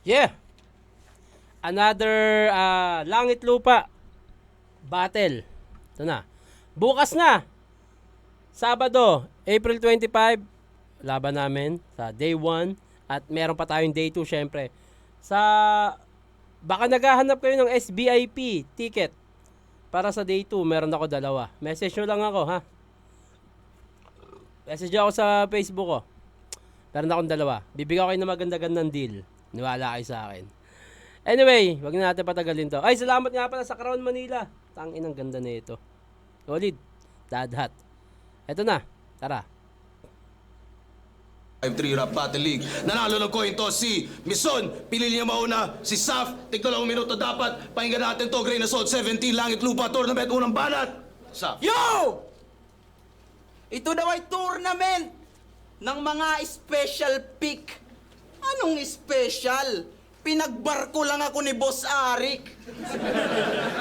Yeah! Another Langit Lupa battle. Ito na. Bukas na! Sabado, April 25, laban namin sa day 1 at meron pa tayong day 2 syempre. Sa baka naghahanap kayo ng SBIP ticket para sa day 2, meron ako dalawa. Message nyo lang ako, ha? Message ako sa Facebook ko. Meron akong dalawa. Bibigyan ko kayo ng maganda-gandang deal. Niwala kayo sa akin. Anyway, wag na natin patagalin to. Ay, salamat nga pala sa Crown Manila. Tangin, ang ganda na ito. Solid. Dadhat. Ito na. Tara. 5-3 Rap Battle League. Nanalo ng coin toss si Mison. Pili niya mauna si Saf. Tignan lang minuto dapat. Pakinggan natin to. Grain Assault 17 Langit Lupa Tournament. Unang banat. Saf. Yo! Ito daw ay tournament ng mga special pick. Anong special? Pinagbarko lang ako ni Boss Arik.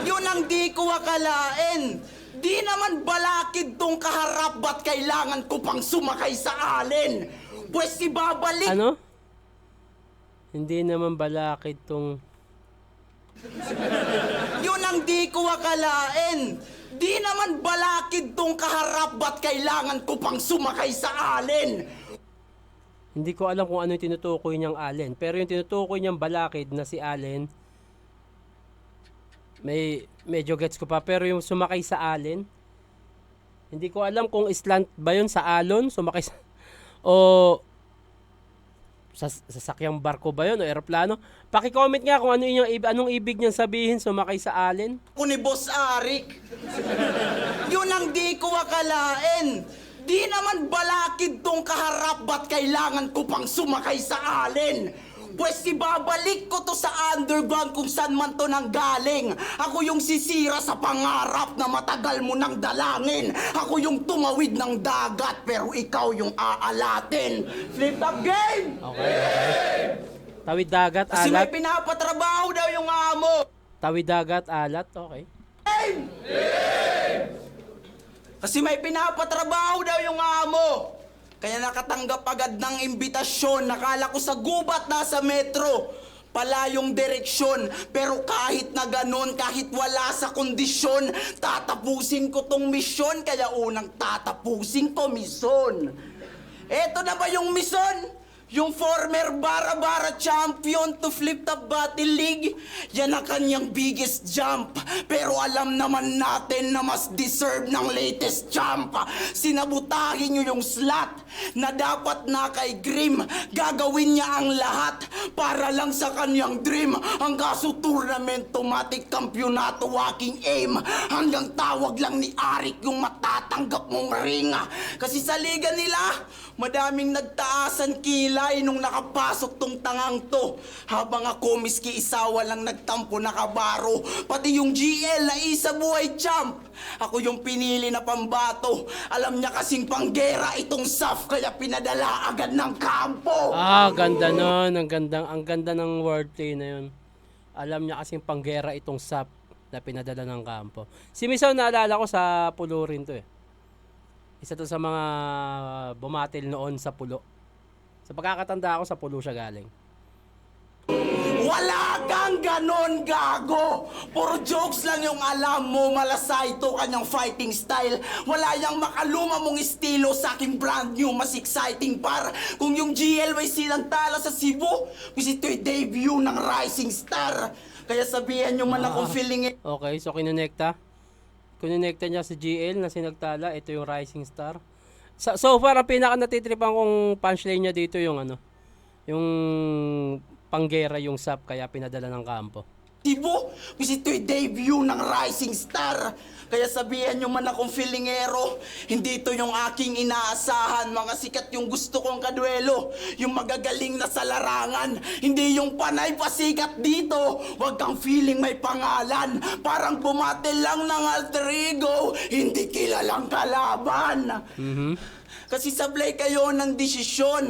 Yun ang di ko akalain. Di naman balakid tong kaharap, ba't kailangan ko pang sumakay sa alin? Pwes ibabalik. Ano? Hindi naman balakid tong... Yun ang di ko akalain. Di naman balakid tong kaharap, ba't kailangan ko pang sumakay sa alin? Hindi ko alam kung ano yung tinutukoy niyang Allen. Pero yung tinutukoy niyang balakid na si Allen, medyo gets ko pa. Pero yung sumakay sa Allen, hindi ko alam kung slant ba yun sa alon, sumakay sa... O sasakyang barko ba yun o eroplano? Paki-comment nga kung anong ibig niyang sabihin sumakay sa Allen. Ko ni Boss Arik. Yun ang di ko akalain. Di naman balakid tong kaharap, ba't kailangan ko pang sumakay sa alin? Pwes ibabalik ko to sa underground kung saan man to nanggaling. Ako yung sisira sa pangarap na matagal mo nang dalangin. Ako yung tumawid ng dagat pero ikaw yung aalatin. Flip up game! Okay. Tawid dagat, Kasi may alat. pinapatrabaho daw yung amo. Tawid dagat, alat. Okay. Kasi may pinapatrabaho daw yung amo. Kaya nakatanggap agad ng imbitasyon. Nakala ko sa gubat nasa metro. Pala yung direksyon. Pero kahit na ganon, kahit wala sa kondisyon, tatapusin ko tong misyon. Kaya unang tatapusin ko misyon. Eto na ba yung misyon? Yung former Bara-Bara champion to Flip Top Battle League, yan ang kanyang biggest jump. Pero alam naman natin na mas deserve ng latest jump. Sinabutahin nyo yung slot na dapat na kay Grim. Gagawin niya ang lahat para lang sa kanyang dream. Ang kaso tournament, automatic kampyonato, walking aim. Hanggang tawag lang ni Arik yung matatanggap mong ring. Kasi sa liga nila, madaming nagtaasan kilay nung nakapasok tong tangang to. Habang ako miski isawa lang nagtampo nakabaro. Pati yung GL na isa buhay champ. Ako yung pinili na pambato. Alam niya kasing panggera itong Saf, kaya pinadala agad ng kampo. Ganda nun. Ang ganda ng wordplay na yun. Alam niya kasing panggera itong sap na pinadala ng kampo. Si Misaw naalala ko sa pulo rin to eh. Isa to sa mga bumatil noon sa pulo. Sa pagkakatanda ako, sa pulo siya galing. Wala kang ganon, gago! Puro jokes lang yung alam mo, malasay to kanyang fighting style. Wala yang makaluma mong estilo sa aking brand new, mas exciting par. Kung yung GLY silang tala sa Cebu, kasi ito'y debut ng rising star. Kaya sabihan nyo man akong feeling Okay, so kinonekta niya si GL na sinagtala. Ito yung Rising Star. So far, ang pinaka natitripan kong punchline niya dito yung yung panggera yung sap kaya pinadala ng kampo. Cebu, kasi ito'y debut ng rising star. Kaya sabihan nyo man akong feelingero, hindi ito yung aking inaasahan. Mga sikat yung gusto kong kadwelo, yung magagaling na sa larangan. Hindi yung panay pasikat dito, wag kang feeling may pangalan. Parang bumatil lang ng alter ego, hindi kilalang kalaban. Kasi sablay kayo ng desisyon.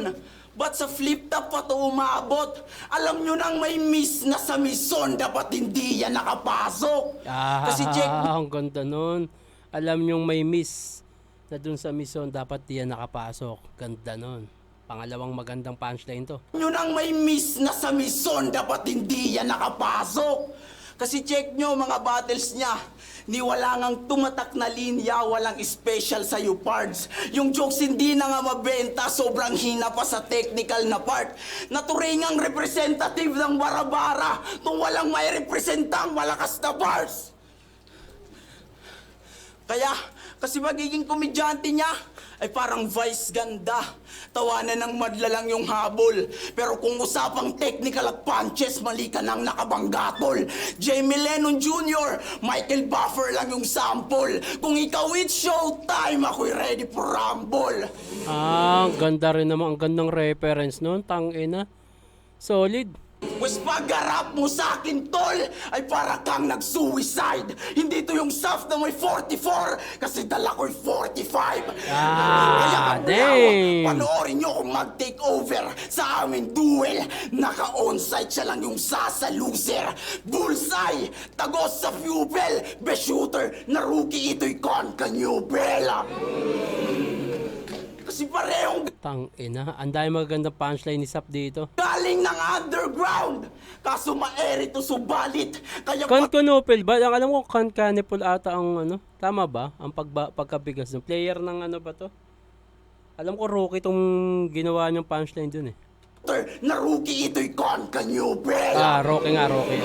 Ba't sa flip top pa to umabot? Alam nyo nang may miss na sa mission, dapat hindi yan nakapasok. Kasi check... Ang ganda nun. Alam nyong may miss na dun sa mission, dapat di yan nakapasok. Ganda nun. Pangalawang magandang punchline to. Yun ang may miss na sa Mison, dapat hindi yan nakapasok. Kasi check nyo mga battles niya, ni wala ngang tumatak na linya, walang special sa parts. Yung jokes hindi na nga mabenta, sobrang hina pa sa technical na part. Naturingang representative ng Barabara, kung walang may representang malakas na bars. Kaya, kasi magiging komedyante niya, ay parang vice ganda. Tawanan ng madla lang yung habol. Pero kung usapang technical at punches, mali ka nang nakabanggatol. Jamie Lennon Jr., Michael Buffer lang yung sample. Kung ikaw it's showtime, ako'y ready for rumble. Ang ganda rin naman. Ang gandang reference nun. Tangina. Solid. Wes pagharap mo sa akin, tol, ay para kang nag-suicide. Hindi to yung soft na may 44, kasi dala ko'y 45. Kaya damn. panoorin nyo kung mag-take over sa aming duel. Naka-onsite siya lang yung sasa loser. Bullseye, tagos sa fuel. Best shooter na rookie, ito'y con kanyubela. Kasi parehong Tangina. Ang dami magagandang punchline ni Sap dito. galing ng underground. Kaso maeri to subalit. Kaya Kan Conopel ba? Ang alam ko, Kan Canipul ata ang ano. Tama ba? Ang pagkabigas ng player ng ano ba to? Alam ko rookie itong ginawa niyang punchline dun eh. na rookie, ito'y con kanyubela. Rocky nga, Rocky.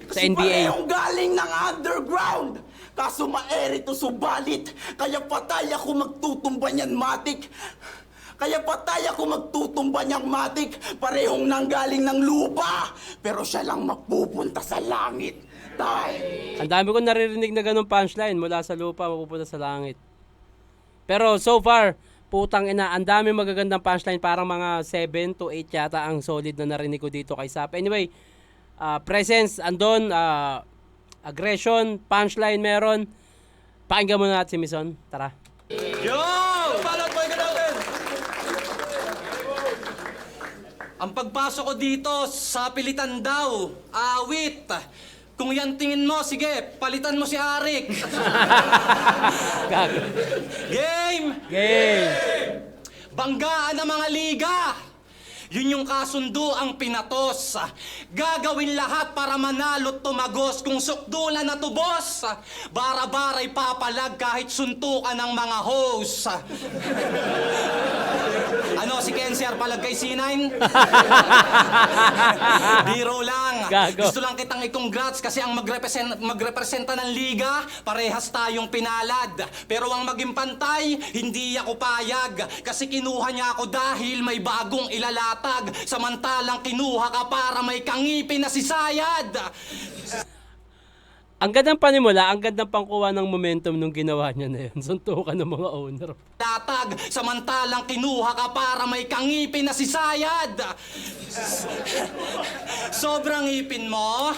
Sa Kasi NBA. parehong galing ng underground. Kaso maeri to subalit. Kaya patay ako magtutumba niyan matik. Kaya patay ako magtutumba niyang matik. Parehong nanggaling ng lupa. Pero siya lang mapupunta sa langit. Dahil Ang dami ko naririnig na ganun punchline mula sa lupa mapupunta sa langit. Pero so far, putang ina, ang dami magagandang punchline, parang mga 7 to 8 yata ang solid na narinig ko dito kay Sap. Anyway, presence andon, aggression, punchline meron. Pakinggan muna natin si Mison. Tara. Yo! Balot boy ka natin! Ang pagpasok ko dito, sa pilitan daw, awit. Kung yan tingin mo, sige, palitan mo si Arik. Gago. Game! Game! Banggaan ng mga liga! Yun yung kasundo ang pinatos. Gagawin lahat para manalo tumagos. Kung sukdulan na to, boss, bara-baray papalag kahit suntukan ng mga host. Ano, si Kenser palag kay C9? Biro lang. Gago. Gusto lang kitang i-congrats kasi ang magrepresenta ng liga, parehas tayong pinalad. Pero ang maging pantay, hindi ako payag. Kasi kinuha niya ako dahil may bagong ilalatag. Samantalang kinuha ka para may kangipin na si Sayad. Ang gandang panimula, ang gandang pangkuha ng momentum nung ginawa niya na yun. Suntukan ng mga owner. Latag, samantalang kinuha ka para may kangipin na si Sayad. Sobrang ipin mo,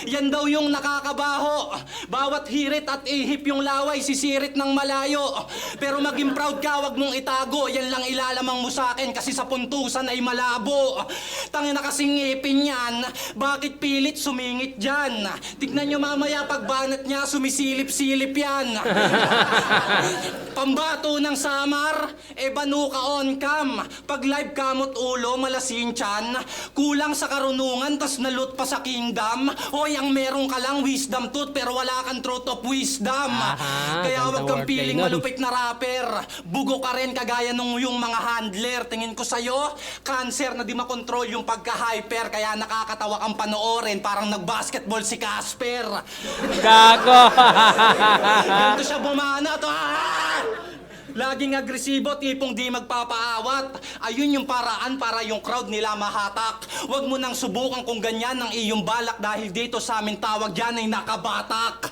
yan daw yung nakakabaho. Bawat hirit at ihip yung laway, sisirit ng malayo. Pero maging proud ka, wag mong itago. Yan lang ilalamang mo sa akin kasi sa puntusan ay malabo. Tangina kasing ipin yan, bakit pilit sumingit dyan? Tignan nyo mamaya pagbanat niya, sumisilip-silip yan. Pambato ng Samar, banuka on cam. Pag live kamot ulo, malasin tiyan. Kulang sa karunungan, tas nalut pa sa kingdom. Hoy, ang meron ka lang wisdom tooth, pero wala kang truth of wisdom. Aha, Kaya wag kang gandang wordplay piling nun. malupit na rapper. Bugo ka rin kagaya nung yung mga handler. Tingin ko sa'yo, cancer na di makontrol yung pagka-hyper. Kaya nakakatawa kang panoorin, parang nag-basketball si Casper. Gago! Ganito siya bumana to. Laging agresibo, tipong di magpapaawat. Ayun yung paraan para yung crowd nila mahatak. Huwag mo nang subukan kung ganyan ang iyong balak dahil dito sa amin tawag yan ay nakabatak.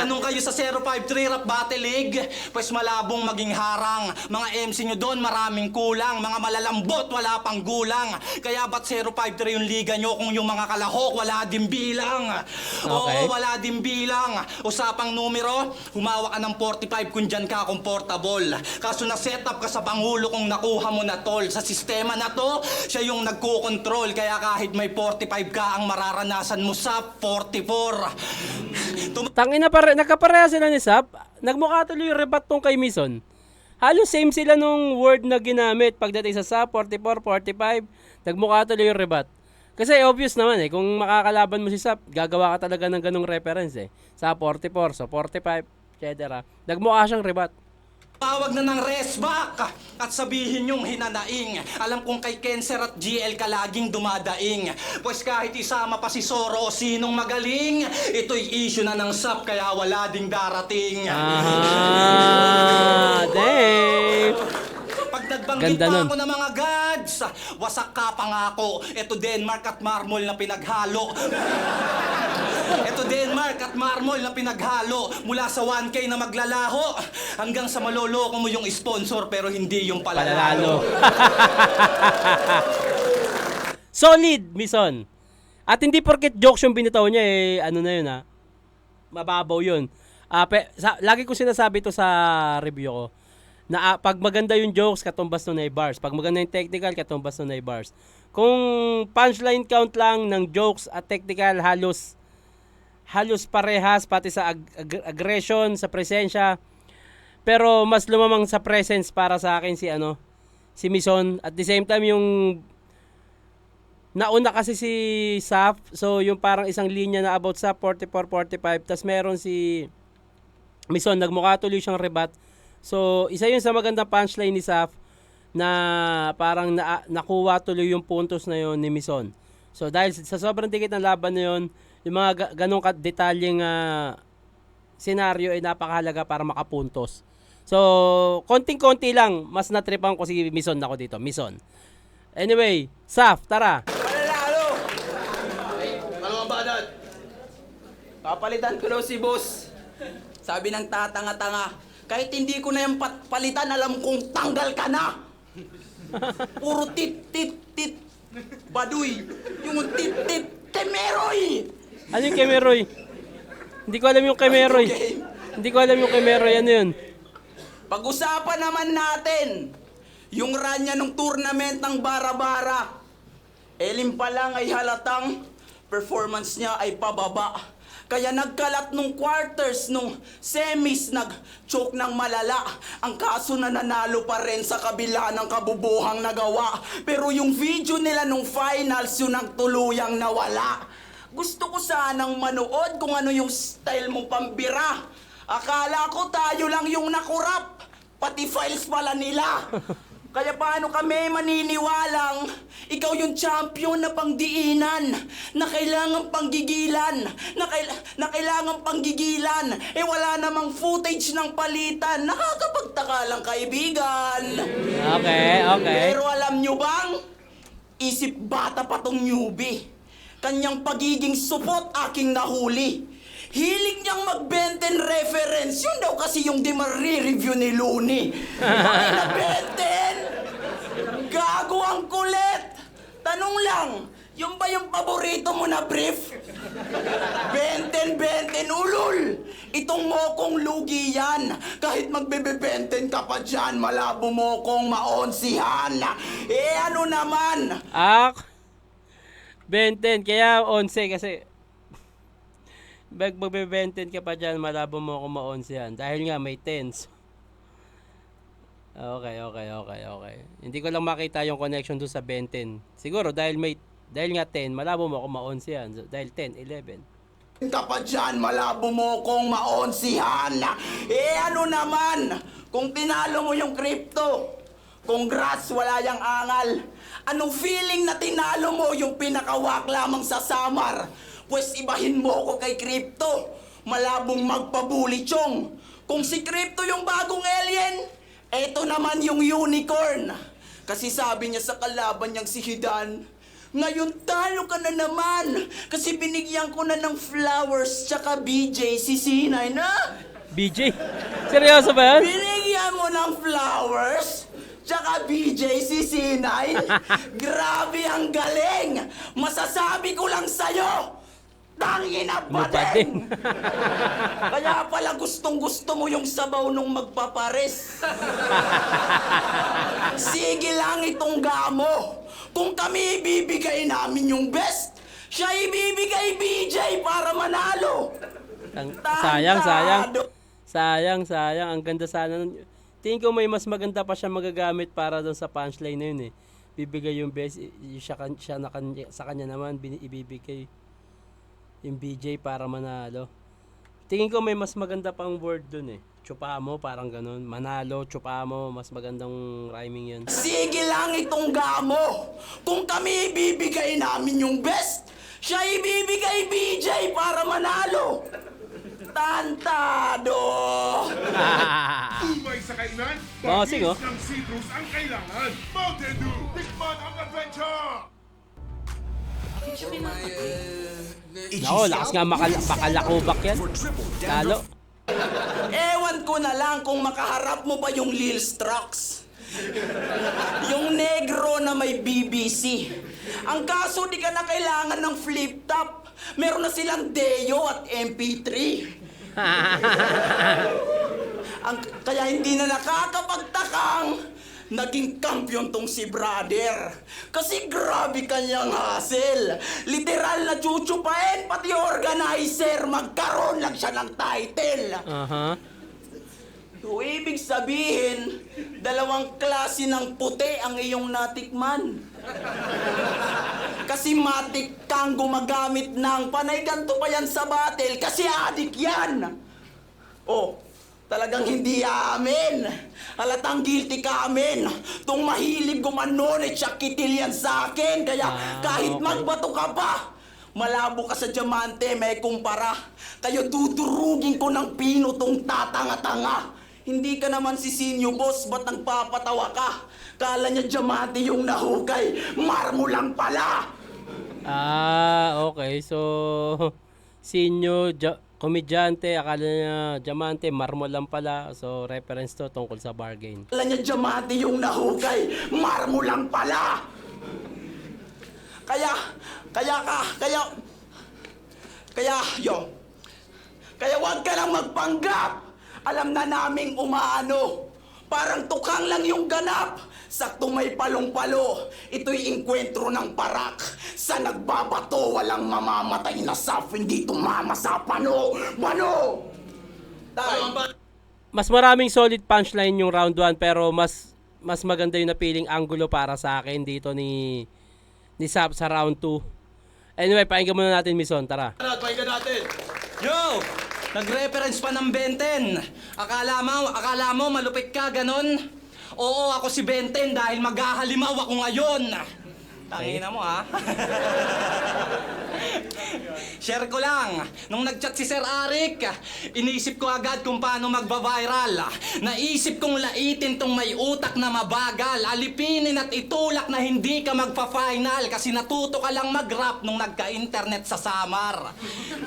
Ganun kayo sa 053 Rap Battle League, pues malabong maging harang. Mga MC nyo doon maraming kulang, mga malalambot wala pang gulang. Kaya ba't 053 yung liga nyo kung yung mga kalahok wala din bilang? Okay. Oo, wala din bilang. Usapang numero, humawa ka ng 45 kung dyan ka comfortable. Kaso na-set up ka sa Pangulo kung nakuha mo na tol. Sa sistema na to, siya yung nagko-control. Kaya kahit may 45 ka, ang mararanasan mo sa 44. Tangina pare, nagkapareha sila ni Sap. Nagmukha tuloy yung rebat tong kay Mison. Halos same sila nung word na ginamit pagdating sa SAP 44, 45, nagmukha tuloy yung rebat. Kasi obvious naman kung makakalaban mo si SAP, gagawa ka talaga ng ganung reference Sa 44, so 45, etc. Nagmukha siyang rebat. Tawag na ng resback at sabihin yung hinanaing. Alam kong kay Cancer at GL ka laging dumadaing. Pues kahit isama pa si Soro o sinong magaling, ito'y issue na ng SAP kaya wala ding darating. Dave! Pag nagbanggit Ganda pa nun. ako ng mga gods, wasak ka pa nga ako. Ito Denmark at marmol na pinaghalo. Ito Denmark at marmol na pinaghalo. Mula sa 1K na maglalaho hanggang sa maloloko mo yung sponsor pero hindi yung Palalalo. palalalo. Solid, Mison. At hindi porket jokes yung binitaw niya ano na yun mababaw yun. Lagi ko sinasabi to sa review ko na pag maganda yung jokes, katumbas nun ay bars. Pag maganda yung technical, katumbas nun ay bars. Kung punchline count lang ng jokes at technical, halos parehas, pati sa aggression, sa presensya. Pero mas lumamang sa presence para sa akin si Mison. At the same time, yung nauna kasi si Saf, so yung parang isang linya na about sa 44-45, tas meron si Mison, nagmukha tuloy siyang rebat. So, isa yun sa magandang punchline ni Saf na parang nakuha tuloy yung puntos na yun ni Mison. So, dahil sa sobrang dikit ng laban na yun, yung mga ganong detalyeng senaryo ay napakahalaga para makapuntos. So, konting-konti lang, mas natripan ko si Mison ako dito. Mison. Anyway, Saf, tara. Mananalo! Ano ang banat? Papalitan ko daw si boss. Sabi ng tatanga-tanga, kahit hindi ko na yung palitan, alam kong tanggal ka na. Puro tit-tit-tit. Baduy. Yung tit-tit. Temeroy! Ano yung Kemeroy? Hindi ko alam yung Kemeroy. Okay. Hindi ko alam yung Kemeroy. Ano yun? Pag-usapan naman natin yung ranya ng tournament ng Bara-Bara. Elim pa lang ay halatang performance niya ay pababa. Kaya nagkalat nung quarters, nung semis, nag-choke ng malala. Ang kaso na nanalo pa rin sa kabila ng kabubuhang nagawa. Pero yung video nila nung finals, yun ang tuluyang nawala. Gusto ko sanang manood kung ano yung style mong pambira. Akala ko tayo lang yung nakurap. Pati files pala nila. Kaya paano kami maniniwalang ikaw yung champion na pangdiinan, na kailangang panggigilan, na kailangang panggigilan, wala namang footage ng palitan. Nakakapagtaka lang, kaibigan. Okay. Pero alam nyo bang, isip bata pa tong newbie. Kanyang pagiging supot aking nahuli. Hilig niyang mag-Benten reference. Yun daw kasi yung di marireview ni Looney. Ay na Benten! Gago ang kulit! Tanong lang, yung ba yung paborito mo na brief? Benten, ulol! Itong mokong lugi yan. Kahit magbebe-Benten ka pa dyan, malabo mo kong maonsihan. Ano naman? Benten. Kaya 11 kasi magbe-Benten ka pa dyan, malabo mo kung ma-11 yan. Dahil nga may 10s. Okay. Hindi ko lang makita yung connection doon sa Benten. Siguro dahil nga 10, malabo mo kung ma-11 yan. So, dahil 10, 11. Ka pa dyan, malabo mo kong maonsihan. Ano naman? Kung tinalo mo yung crypto, congrats, wala yang angal. Anong feeling na tinalo mo yung pinakawak lamang sa Samar? Pues ibahin mo ko kay crypto. Malabong magpabuli, chong. Kung si crypto yung bagong alien, eto naman yung unicorn. Kasi sabi niya sa kalaban niyang si Hidan, ngayon talo ka na naman. Kasi binigyan ko na ng flowers tsaka BJ si Sinay na. BJ? Seryoso ba yan? Binigyan mo ng flowers tsaka BJ si Sinay. Grabe ang galing. Masasabi ko lang sa'yo, tangina pa din. Kaya pala gustong-gusto mo yung sabaw nung magpapares. Sige lang itong gamo. Kung kami ibibigay namin yung best, siya ibibigay BJ para manalo. Sayang. Ang ganda sana nun. tingin ko may mas maganda pa siya magagamit para doon sa punchline na yun eh. Bibigay yung best, sa kanya naman ibibigay yung BJ para manalo. Tingin ko may mas maganda pang word doon eh. Chupamo, parang ganun. Manalo, chupamo, mas magandang rhyming yun. Sige lang itong gamo. Kung kami ibibigay namin yung best, siya ibibigay BJ para manalo. Tantado! Umay sa kainan, Bossing, oh. ng citrus ang kailangan. Mountain Dew, tikman ang adventure! Nako, lakas nga makalakubak yan. Lalo. Ewan ko na lang kung makaharap mo ba yung Lil Strux. Yung negro na may BBC. Ang kaso di ka na kailangan ng flip top. Meron na silang Deo at MP3. Kaya hindi na nakakapagtakang naging kampiyon tong si brother. Kasi grabe kanyang hassle. Literal na chuchupain, pati organizer. Magkaroon lang siya ng title. Aha. So, ibig sabihin, dalawang klase ng puti ang iyong natikman. Kasi matik kang gumagamit ng panay ganito pa yan sa battle kasi adik yan. Oh, talagang hindi amin. Halatang guilty ka amin. Tung mahilig gumanon at kitil yan sa akin. Kaya kahit okay. magbato ka pa, malabo ka sa diamante, may kumpara. Kayo dudurugin ko ng pino tong tatanga-tanga. Hindi ka naman si Sinyo, boss. Ba't nagpapatawa ka? Kala niya diamante yung nahukay. Marmo lang pala. Okay. So, Sinyo, komedyante, akala niya diamante, marmo lang pala. So, reference to tungkol sa bargain. Kala niya diamante yung nahukay. Marmo lang pala. Kaya wag ka lang magpanggap. Alam na naming umaano. Parang tukang lang yung ganap. Saktong may palong-palo. Ito'y inkwentro ng parak. Sa nagbabato, walang mamamatay na saf. Hindi tumama sa pano. Mano! Mas maraming solid punchline yung round 1 pero mas maganda yung napiling angulo para sa akin dito ni Sap sa round 2. Anyway, pakinggan muna natin, Mison. Tara. Pakinggan natin. Yo! Nag-reference pa ng Benten. Akala mo malupit ka, ganon? Oo, ako si Benten dahil maghahalimaw ako ngayon. Tangina mo, ha? Share ko lang. Nung nag-chat si Sir Arik, inisip ko agad kung paano magba-viral. Naisip kong laitin tong may utak na mabagal. Alipinin at itulak na hindi ka magpa-final kasi natuto ka lang mag-rap nung nagka-internet sa Samar.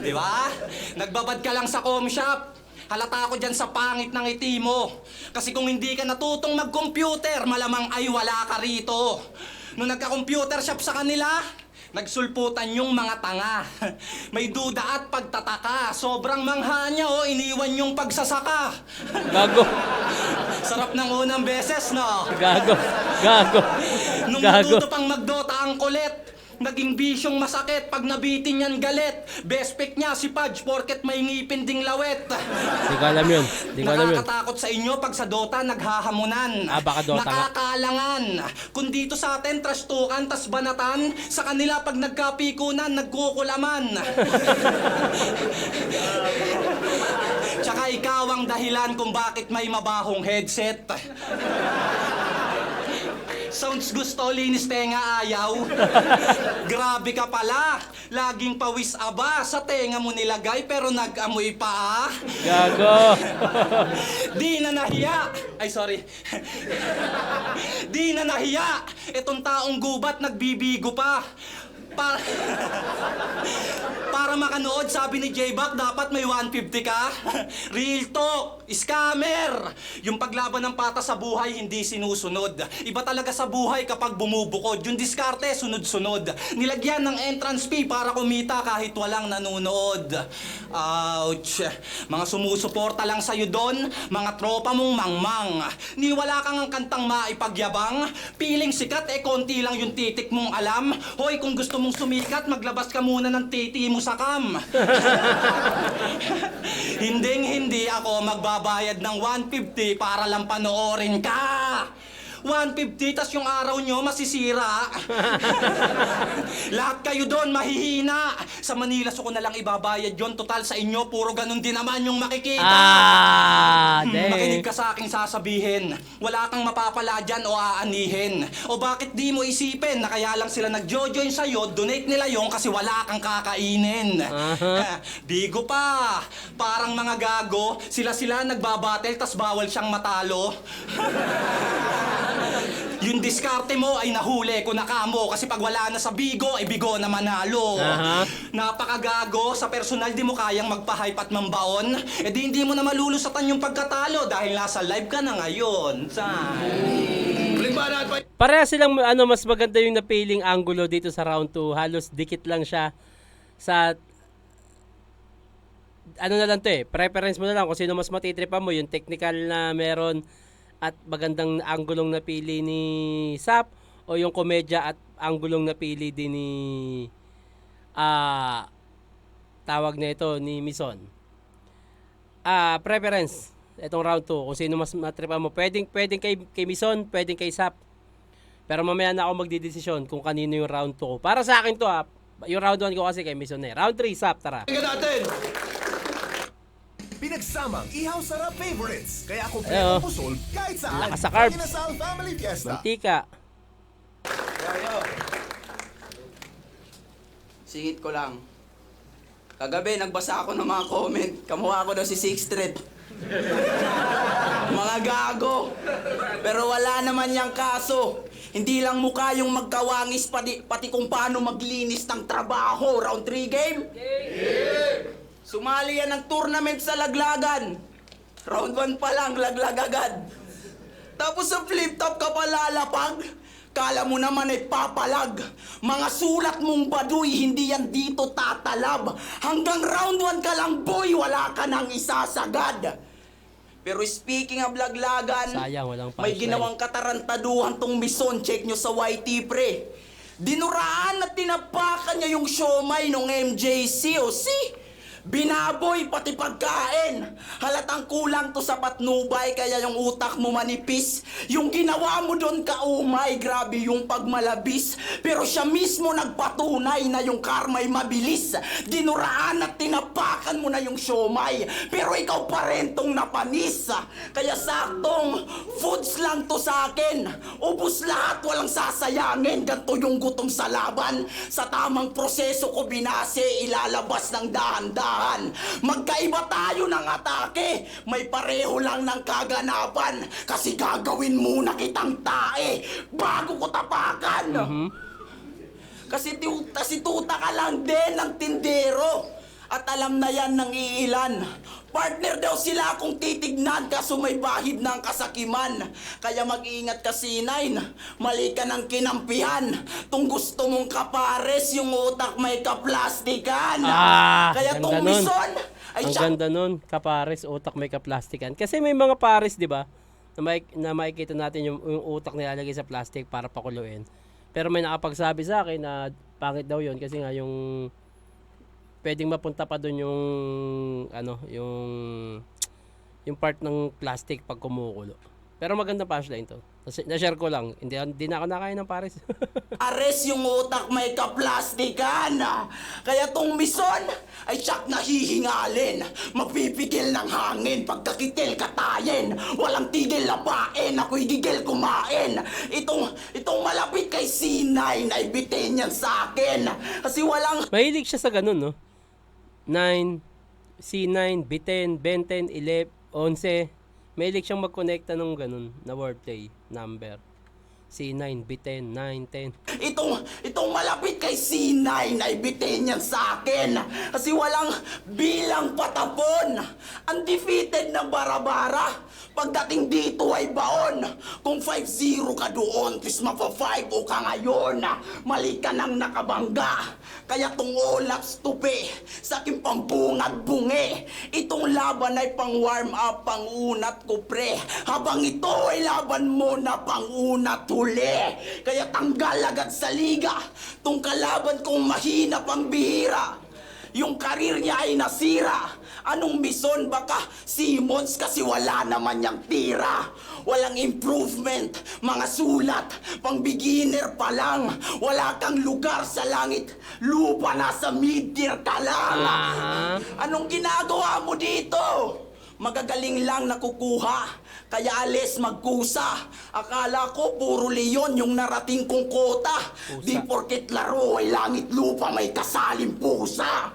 Di ba? Nagbabad ka lang sa com shop. Halata ako dyan sa pangit ng ngiti mo. Kasi kung hindi ka natutong mag-computer, malamang ay wala ka rito. Nung nagka-computer shop sa kanila, nagsulputan yung mga tanga. May duda at pagtataka. Sobrang mangha niya, iniwan yung pagsasaka. Gago. Sarap ng unang beses, no? Gago. Nung Gago. natuto pang magdota ang kulit, naging bisyong masakit pag nabitin yan galit. Best pick niya si Pudge porket may ngipin ding lawet. Di ko alam yun. Nakakatakot sa inyo pag sa Dota naghahamunan. Baka Dota nga. Nakakalangan. Kung dito sa atin trastukan tas banatan, sa kanila pag nagkapikunan nagkukulaman. Tsaka ikaw ang dahilan kung bakit may mabahong headset. Sounds gusto, linis tenga ayaw. Grabe ka pala. Laging pawis aba. Sa tenga mo nilagay pero nag-amoy pa. Gago. Di na nahiya. Ay, sorry. Di na nahiya. Itong taong gubat nagbibigo pa. Para makanood, sabi ni J-Back, dapat may 150 ka. Real talk, scammer. Yung paglaban ng pata sa buhay, hindi sinusunod. Iba talaga sa buhay kapag bumubukod. Yung diskarte, sunod-sunod. Nilagyan ng entrance fee para kumita kahit walang nanonood. Ouch. Mga sumusuporta lang sa'yo doon, mga tropa mong mangmang. Ni wala kang ang kantang maipagyabang. Piling sikat, konti lang yung titik mong alam. Hoy, kung gusto mong sumikat, maglabas ka muna ng titi mo sa cam. Hindi ako magbabayad ng 150 para lang panoorin ka. 150, tas yung araw nyo masisira. Lahat kayo doon mahihina. Sa Manila so ko na lang ibabayad yon. Total sa inyo, puro ganun din naman yung makikita. Makinig ka sa aking sasabihin. Wala kang mapapala dyan o aanihin. O bakit di mo isipin na kaya lang sila nag-join sa'yo, donate nila yon kasi wala kang kakainin. Bigo pa. Parang mga gago, sila nagbabattle tas bawal siyang matalo. Yung diskarte mo ay nahuli ko na kamo kasi pag wala na sa bigo, ay bigo na manalo. Napakagago, sa personal di mo kayang magpa-hype at mambaon. E di hindi mo na malulusatan yung pagkatalo dahil nasa live ka na ngayon. Huling banat, Pareha silang mas maganda yung napiling angulo dito sa round 2. Halos dikit lang siya sa na lang to preference mo na lang kung sino mas matitripan mo, yung technical na meron at magandang anggulong napili ni Sap o yung komedya at anggulong napili din ni tawag na ito ni Mison. Preference itong round 2 kung sino mas matripan mo. Pwedeng kay Mison, pwedeng kay Sap. Pero mamaya na ako magdidesisyon kung kanino yung round 2 ko. Para sa akin to yung round 1 ko kasi kay Mison Round 3 Sap, tara. pakinggan natin. Pinagsamang ihaw sarap favorites. Kaya ako Ayo. pusol kahit saan. Lakas sa carbs. Inasal Family Fiesta. Mantika. Singit ko lang. Kagabi, nagbasa ako ng mga comment. Kamukha ko daw si Sixth Street. Mga gago. Pero wala naman yang kaso. Hindi lang mukha yung magkawangis, pati kung paano maglinis ng trabaho. Round 3 game? Sumali yan ng tournament sa Laglagan. Round 1 pa lang, laglag agad. Tapos sa flip top ka pa lalapag. Kala mo naman ay papalag. Mga sulat mong baduy, hindi yan dito tatalab. Hanggang round 1 ka lang, boy, wala ka nang isasagad. Pero speaking of Laglagan, Sayang, walang may punchline. ginawang katarantaduhan tong Mison. Check nyo sa YT, pre. Dinuraan at tinapakan niya yung siomay nung MJC, o see? Binaboy pati pagkain. Halatang kulang to sa patnubay kaya yung utak mo manipis. Yung ginawa mo doon kaumay, grabe yung pagmalabis. Pero siya mismo nagpatunay na yung karma'y mabilis. Dinuraan at tinapakan mo na yung siomay. Pero ikaw pa rin tong napanis. Kaya saktong foods lang to sa akin. Ubus lahat, walang sasayangin. Ganto yung gutom sa laban. Sa tamang proseso ko binase, ilalabas ng dahan-dahan. Magkaiba tayo ng atake. May pareho lang ng kaganapan. Kasi gagawin muna kitang tae bago ko tapakan. Kasi tuta ka lang din ng tindero. At alam na yan ng iilan. Partner daw sila kung titignan kaso may bahid ng kasakiman. Kaya mag-ingat ka, C9. Mali ka ng kinampihan. Tung gusto mong kapares, yung utak may kaplastikan. Kaya ganda tong nun. Mison ay Ang siya. ganda nun, kapares, utak may kaplastikan. Kasi may mga pares, di ba, na makikita natin yung utak nilalagay sa plastic para pakuluin. Pero may nakapagsabi sa akin na pangit daw yun kasi nga yung pwedeng mapunta pa doon yung part ng plastic pag kumukulo. Pero maganda punchline to. Na-share ko lang. Hindi na ako nakain ng pares. Ares yung utak may kaplastikan. Kaya tong Mison ay tsak nahihingalin. Mapipigil ng hangin. Pagkakitil katayin. Walang tigil lapain. Ako'y gigil kumain. Itong malapit kay C9 ay bitin yan sa akin. Kasi walang Mahilig siya sa ganun, no? 9, C9, B10, Ben 10, 11, 11. Mahilig siyang magkonekta ng ganun na wordplay number. C9, B10, 9, 10. Itong malapit kay C9 ay bitin yan sa akin. Kasi walang bilang patapon. Undefeated na bara-bara. Pagdating dito ay baon. Kung 5-0 ka doon, tis mapa-5 o ka ngayon. Mali ka nang nakabangga. Kaya tong olaps tupi, sa aking pambungad bungi. Itong laban ay pang warm up, pang unat ko pre. Habang ito ay laban mo na pang unat huli. Kaya tanggal agad sa liga. Tong kalaban kong mahina pang bihira. Yung karir niya ay nasira. Anong mission baka Simmons kasi wala naman niyang tira. Walang improvement, mga sulat, pang beginner pa lang. Wala kang lugar sa langit, lupa nasa mid-tier ka lang. Anong ginagawa mo dito? Magagaling lang nakukuha. Kaya alis magkusa. Akala ko puro leon yung narating kong kota. Di porket laro ay langit lupa may kasaling pusa.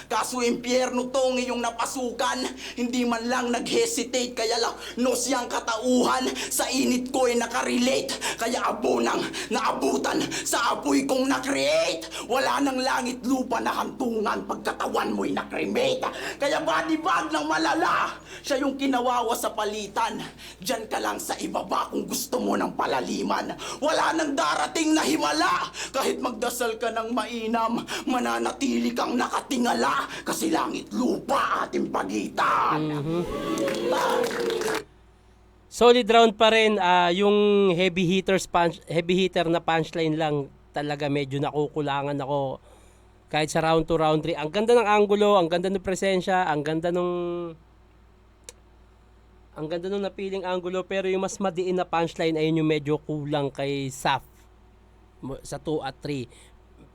Kaso impyerno tong iyong napasukan. Hindi man lang nag-hesitate. Kaya lang no siyang katauhan. Sa init ko ay nakarelate. Kaya abo nang naabutan sa apoy kong na-create. Wala nang langit lupa na hantungan. Pagkatawan mo'y na-cremate. Kaya body bag ng malala. Siya yung kinawawa sa palitan. Diyan ka lang sa ibaba kung gusto mo ng palaliman. Wala nang darating na himala. Kahit magdasal ka ng mainam, mananatili kang nakatingala. Kasi langit lupa ating pagitan. Solid round pa rin. Yung heavy hitter na punchline lang talaga medyo nakukulangan ako kahit sa round 2, round 3. Ang ganda ng angulo, ang ganda ng presensya, ang ganda nung napiling angulo, pero yung mas madiin na punchline ayun yung medyo kulang kay Saf sa 2 at 3.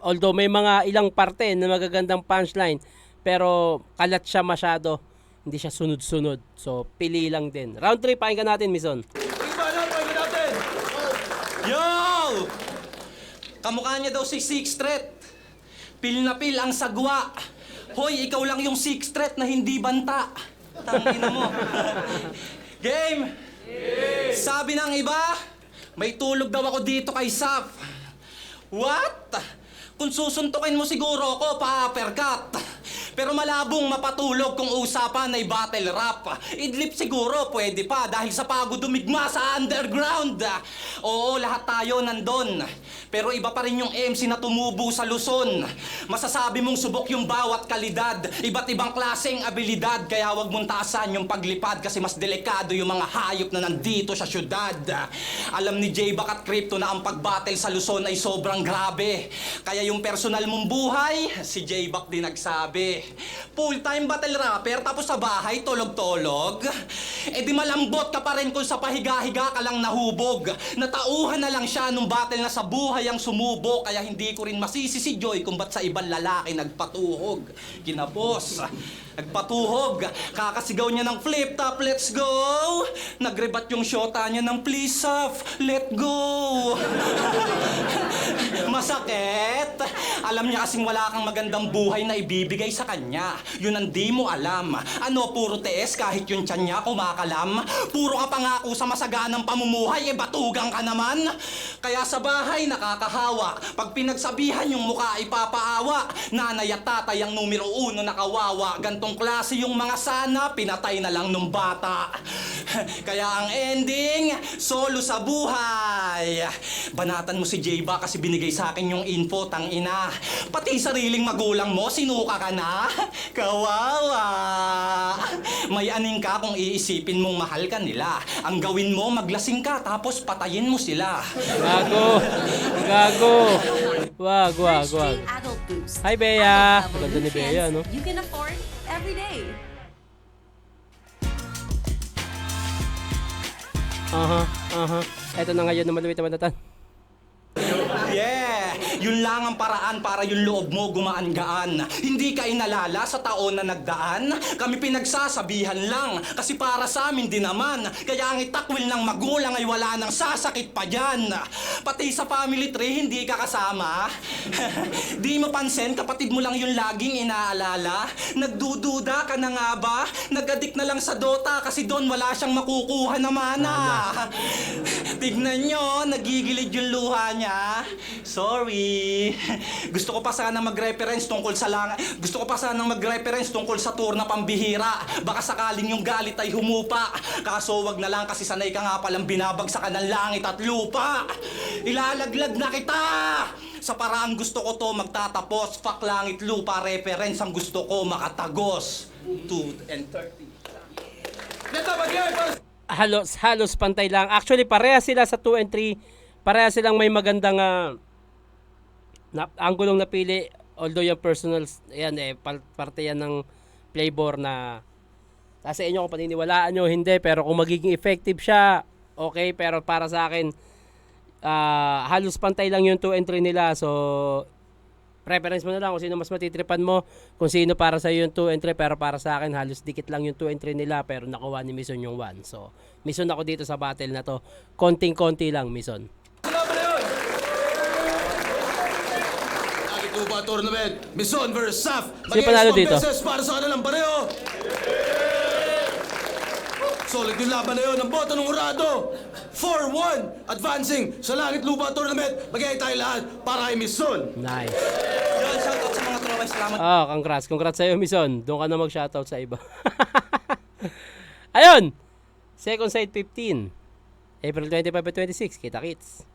Although may mga ilang parte na magagandang punchline, pero kalat siya masyado. Hindi siya sunod-sunod. So, pili lang din. Round 3, pakinggan natin, Mison. Yo! Kamukha niya daw si Sixth Threat. Pil na pil ang sagwa. Hoy, ikaw lang yung Sixth Threat na hindi banta. Tangina mo. Game! Sabi ng iba, may tulog daw ako dito kay Saf. What? Kung susuntukin mo siguro ako, pa-uppercut. Pero malabong mapatulog kung usapan ay battle rap. Idlip siguro, pwede pa, dahil sa pagod dumigma sa underground. Oo, lahat tayo nandun. Pero iba pa rin yung MC na tumubo sa Luzon. Masasabi mong subok yung bawat kalidad. Iba't ibang klaseng abilidad. Kaya wag mong taasan yung paglipad kasi mas delikado yung mga hayop na nandito sa syudad. Alam ni J-Back at Crypto na ang pagbattle sa Luzon ay sobrang grabe. Kaya yung personal mong buhay, si J-Back din nagsabi. Full-time battle rapper tapos sa bahay tulog-tulog? Eh di malambot ka pa rin kung sa pahiga-higa ka lang nahubog. Natauhan na lang siya nung battle na sa buhay ang sumubo. Kaya hindi ko rin masisi si Joy kung ba't sa ibang lalaki nagpatuhog. Kinapos, nagpatuhog. Kakasigaw niya ng flip top, let's go. Nagrebat yung shota niya ng please Saf, let go. Masakit. Alam niya kasing wala kang magandang buhay na ibibigay sa kanya. Yun ang di mo alam. Ano, puro tees kahit yung tiyan niya kumakalam? Puro ka pangako sa masaganang pamumuhay, eh batugang ka naman. Kaya sa bahay nakakahawa. Pag pinagsabihan yung mukha ipapaawa. Nanay at tatay ang numero 1 nakawawa. Gantong klase yung mga sana, pinatay na lang nung bata. Kaya ang ending, solo sa buhay. Banatan mo si J-Ba kasi binigay sa akin yung info, tang ina. Pati sariling magulang mo, sinuka ka na? Kawawa! May aning ka kung iisipin mong mahal ka nila. Ang gawin mo, maglasing ka tapos patayin mo sila. Gago! Gago! Wag. Adult Boost. Hi, Bea! Adult level Ganda ni Bea, nutrients no? You can afford every day. Ito na ngayon na maluwit na manatan. Yeah! Yun lang ang paraan para yung loob mo gumaan-gaan. Hindi ka inalala sa taon na nagdaan? Kami pinagsasabihan lang, kasi para sa amin din naman. Kaya ang itakwil ng magulang ay wala nang sasakit pa dyan. Pati sa family tree, hindi ka kasama. Di mo pansin, kapatid mo lang yung laging inaalala. Nagdududa ka na nga ba? Nag-addict na lang sa Dota kasi doon wala siyang makukuha na mana. Tignan nyo, nagigilid yung luha niya. Sorry. Gusto ko pa sana mag-reference tungkol sa tour na pambihira. Baka sakaling yung galit ay humupa. Kaso wag na lang kasi sanay ka nga palang binabagsakan ng langit at lupa. Ilalaglag na kita! Sa paraan gusto ko to magtatapos. Fuck langit lupa reference ang gusto ko makatagos. 2 and 30. Halos pantay lang. Actually, pareha sila sa 2 and 3. Pareha silang may magandang Ang gulong napili, although yung personals, yan parte yan ng flavor na sa inyo kung paniniwalaan nyo, hindi. Pero kung magiging effective siya, okay. Pero para sa akin, halos pantay lang yung 2 and 3 nila. So, preference mo na lang kung sino mas matitripan mo, kung sino para sa yung 2 and 3. Pero para sa akin, halos dikit lang yung 2 and 3 nila. Pero nakuha ni Mison yung 1. So, Mison ako dito sa battle na to. Konting-konti lang, Mison. Langit Lupa Tournament, Mison versus Saf. Sino panalo dito? Beses para sa kanilang pareho. Solid yung laban na yun. Ang boto ng Hurado. 4-1. Advancing sa Langit Lupa Tournament. Magiging tayo lahat para kay Mison. Nice. Yun, shoutout sa mga tropa. Salamat. Congrats. Congrats sa'yo, Mison. Doon ka na mag-shoutout sa iba. Ayun! Second side 15. April 25 at 26. Kita-kits.